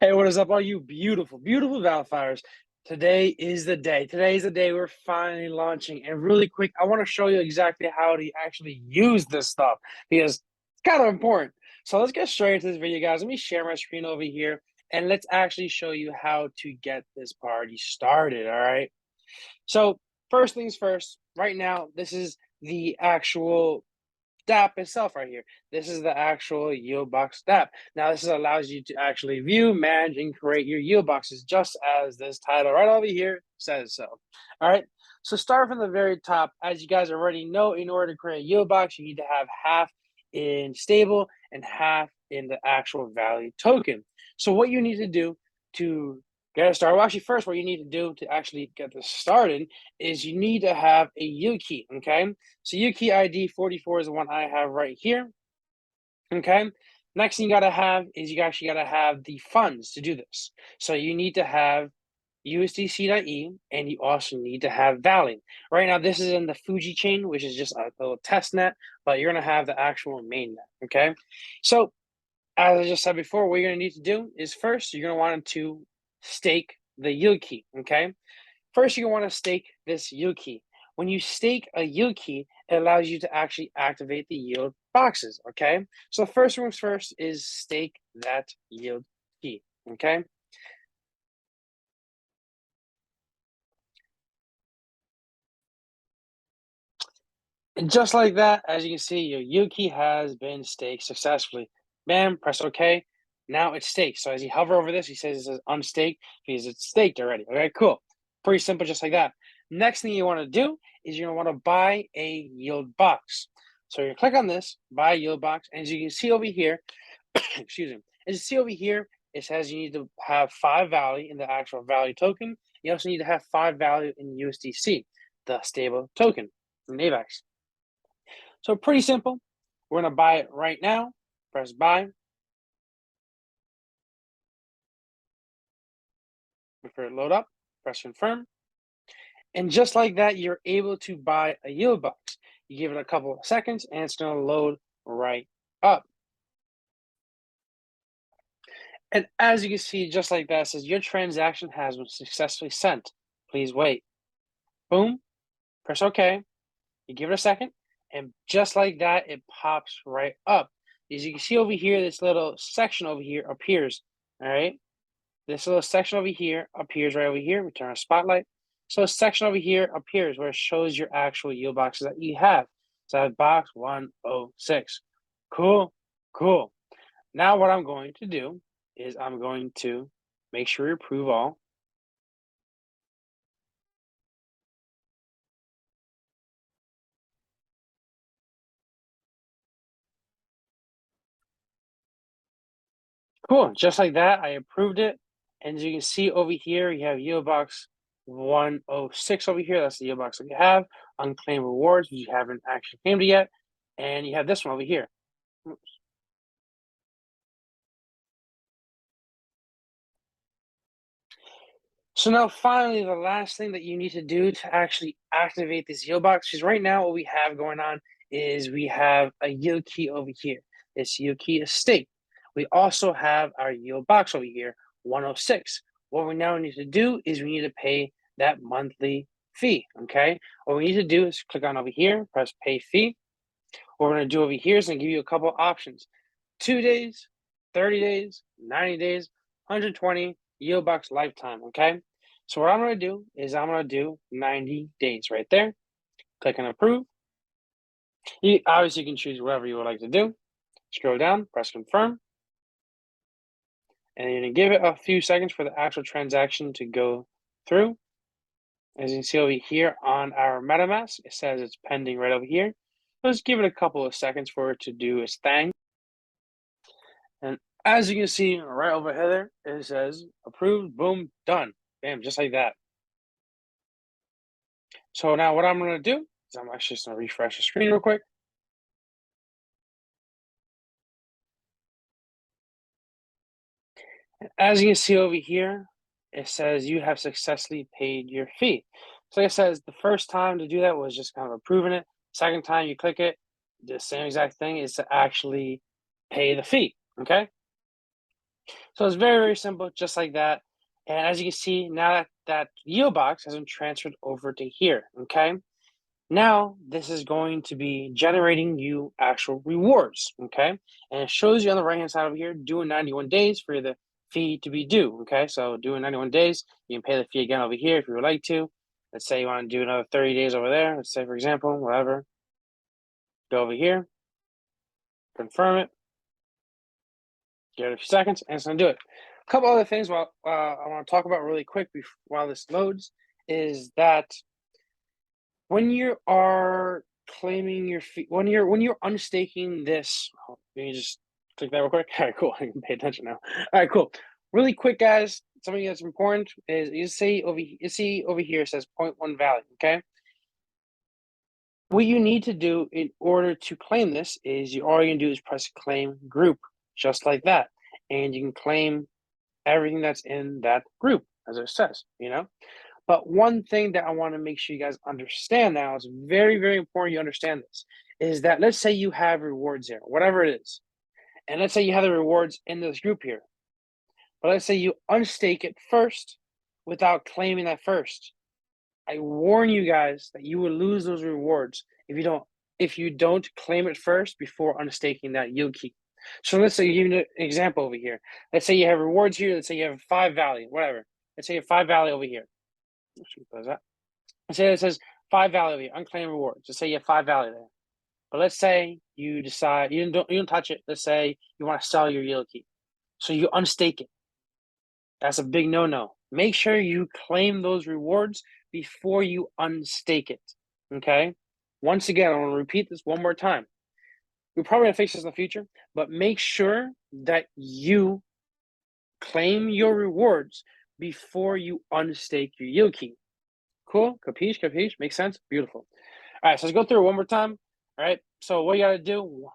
Hey, what is up, all you beautiful, beautiful Valfires? Today is the day. Today is the day we're finally launching. And really quick, I want to show you exactly how to actually use this stuff because it's kind of important. So let's get straight into this video, guys. Let me share my screen over here and let's actually show you how to get this party started. All right. So first things first, right now, this is the actual Dapp itself right here. This is the actual YieldBox Dapp. Now, this allows you to actually view, manage, and create your YieldBoxes, just as this title right over here says so. All right. So start from the very top. As you guys already know, in order to create a YieldBox, you need to have half in stable and half in the actual value token. So what you need to do to get it started, well, actually, first, what you need to do to actually get this started is you need to have a U key. Okay. So YieldKey ID 44 is the one I have right here. Okay. Next thing you gotta have is you actually gotta have the funds to do this. So you need to have USDC.E and you also need to have Valley. Right now, this is in the Fuji chain, which is just a little test net, but you're gonna have the actual main net. Okay. So as I just said before, what you're gonna need to do is first you're gonna want to stake the yield key. Okay. First, you want to stake this yield key. When you stake a yield key, it allows you to actually activate the yield boxes, okay? So first things first is stake that yield key, okay? And just like that, as you can see, your yield key has been staked successfully. Bam, press OK. Now it's staked. So as you hover over this, he says it says unstaked because it's staked already. Okay, cool. Pretty simple, just like that. Next thing you want to do is you're going to want to buy a yield box. So you click on this, buy a yield box, and as you can see over here, excuse me, as you see over here, it says you need to have 5 value in the actual value token. You also need to have 5 value in USDC, the stable token from AVAX. So pretty simple. We're going to buy it right now. Press buy. Before it load up, press confirm. And just like that, you're able to buy a yield box. You give it a couple of seconds and it's going to load right up. And as you can see, just like that, it says your transaction has been successfully sent. Please wait. Boom. Press OK. You give it a second. And just like that, it pops right up. As you can see over here, this little section over here appears. All right. This little section over here appears right over here. We turn on spotlight. So a section over here appears where it shows your actual yield boxes that you have. So I have box 106. Cool, cool. Now what I'm going to do is I'm going to make sure you approve all. Cool, just like that, I approved it. And as you can see over here, you have YieldBox 106 over here. That's the YieldBox that you have. Unclaimed Rewards, which you haven't actually claimed it yet. And you have this one over here. So now finally, the last thing that you need to do to actually activate this yield box, because right now what we have going on is we have a yield key over here. This yield key is staked. We also have our yield box over here, 106. What we now need to do is we need to pay that monthly fee, okay? What we need to do is click on over here, press pay fee. What we're gonna do over here is gonna give you a couple options. 2 days, 30 days, 90 days, 120, yield box lifetime, okay? So what I'm going to do is I'm going to do 90 days right there. Click on approve. You obviously can choose whatever you would like to do. Scroll down, press confirm. And you're going to give it a few seconds for the actual transaction to go through. As you can see over here on our MetaMask, it says it's pending right over here. Let's give it a couple of seconds for it to do its thing. And as you can see right over here, it says approved, boom, done. Bam, just like that. So now what I'm going to do is I'm actually just going to refresh the screen real quick. As you can see over here, it says you have successfully paid your fee. So like I said, the first time to do that was just kind of approving it. Second time you click it, the same exact thing is to actually pay the fee, okay? So it's very, very simple, just like that. And as you can see, now that YieldBox has been transferred over to here, okay? Now, this is going to be generating you actual rewards, okay? And it shows you on the right-hand side over here, due in 91 days for the fee to be due, okay? So due in 91 days, you can pay the fee again over here if you would like to. Let's say you want to do another 30 days over there. Let's say, for example, whatever. Go over here, confirm it, give it a few seconds, and it's going to do it. A couple other things I want to talk about really quick while this loads is that when you are claiming your fee, when you're unstaking this, let me just click that real quick. All right, cool. I can pay attention now. All right, cool. Really quick, guys. Something that's important is you see over here it says 0.1 value. Okay. What you need to do in order to claim this is all you're gonna do is press claim group, just like that, and you can claim everything that's in that group, as it says. But one thing that I want to make sure you guys understand now is very, very important you understand this, is that let's say you have rewards here, whatever it is. And let's say you have the rewards in this group here. But let's say you unstake it first without claiming that first. I warn you guys that you will lose those rewards if you don't claim it first before unstaking that yield key. So let's say you give you an example over here. Let's say you have rewards here. Let's say you have 5 value, whatever. Let's say you have 5 value over here. That. Let's say it says 5 value over here, unclaimed rewards. Let's say you have 5 value there. But let's say you decide you don't touch it. Let's say you want to sell your yield key. So you unstake it. That's a big no-no. Make sure you claim those rewards before you unstake it. Okay? Once again, I want to repeat this one more time. We're probably going to fix this in the future, but make sure that you claim your rewards before you unstake your yield key. Cool? Capiche? Makes sense? Beautiful. All right, so let's go through it one more time. All right, so what you got to do,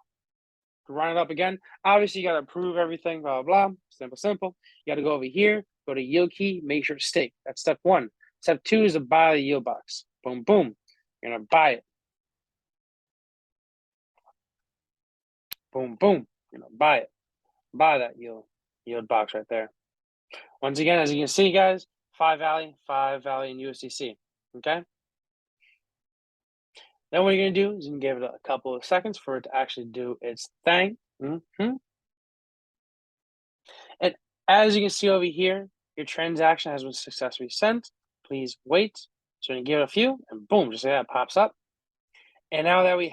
run it up again. Obviously, you got to approve everything, blah, blah, blah. Simple. You got to go over here, go to yield key, make sure it's stake. That's step 1. Step 2 is to buy the YieldBox. Boom, boom. You're going to buy it. Boom, boom. You're going to buy it. Buy that YieldBox right there. Once again, as you can see, guys, 5 value in USDC. Okay? Then what you're going to do is you can give it a couple of seconds for it to actually do its thing. And as you can see over here, your transaction has been successfully sent. Please wait. So you give it a few, and boom, just like that, pops up. And now we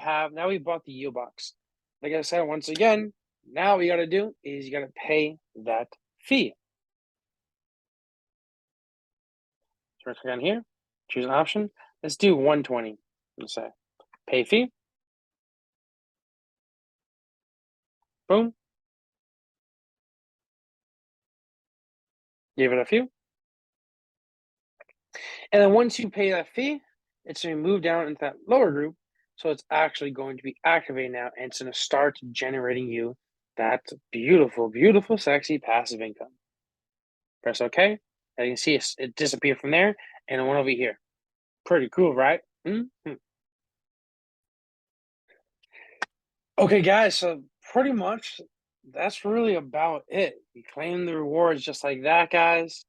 bought the YieldBox. Like I said, once again, now what you got to do is you got to pay that fee. So click on here, choose an option. Let's do 120. Let's say pay fee. Boom. Give it a few. And then once you pay that fee, it's going to move down into that lower group. So it's actually going to be activated now, and it's going to start generating you that beautiful, beautiful, sexy passive income. Press OK. As you can see, it disappeared from there, and it went over here. Pretty cool, right? Okay, guys, so pretty much that's really about it. You claim the rewards just like that, guys.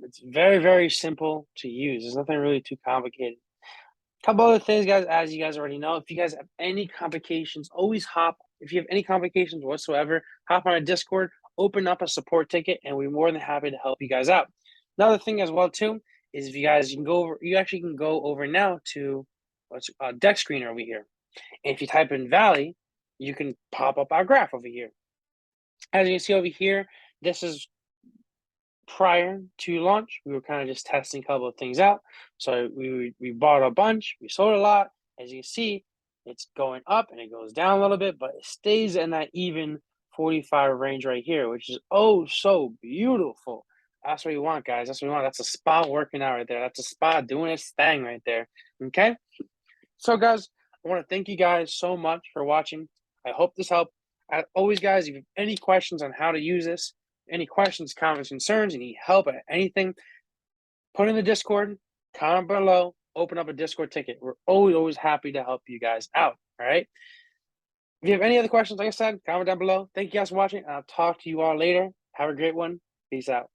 It's very, very simple to use. There's nothing really too complicated. Couple other things, guys, as you guys already know, if you guys have any complications, if you have any complications whatsoever, hop on a Discord, open up a support ticket, and we're more than happy to help you guys out. Another thing as well, too, is if you guys can actually can go over now to deck screener over here. And if you type in Valley, you can pop up our graph over here. As you can see over here, this is prior to launch. We were kind of just testing a couple of things out. So we bought a bunch, we sold a lot. As you can see, it's going up and it goes down a little bit, but it stays in that even 45 range right here, which is oh so beautiful. That's what you want, guys. That's what you want. That's a spot working out right there. That's a spot doing its thing right there. Okay. So, guys, I want to thank you guys so much for watching. I hope this helped. As always, guys, if you have any questions on how to use this, any questions, comments, concerns, you need help at anything, put in the Discord, comment below, open up a Discord ticket. We're always happy to help you guys out. All right. If you have any other questions, like I said, comment down below. Thank you guys for watching, and I'll talk to you all later. Have a great one. Peace out.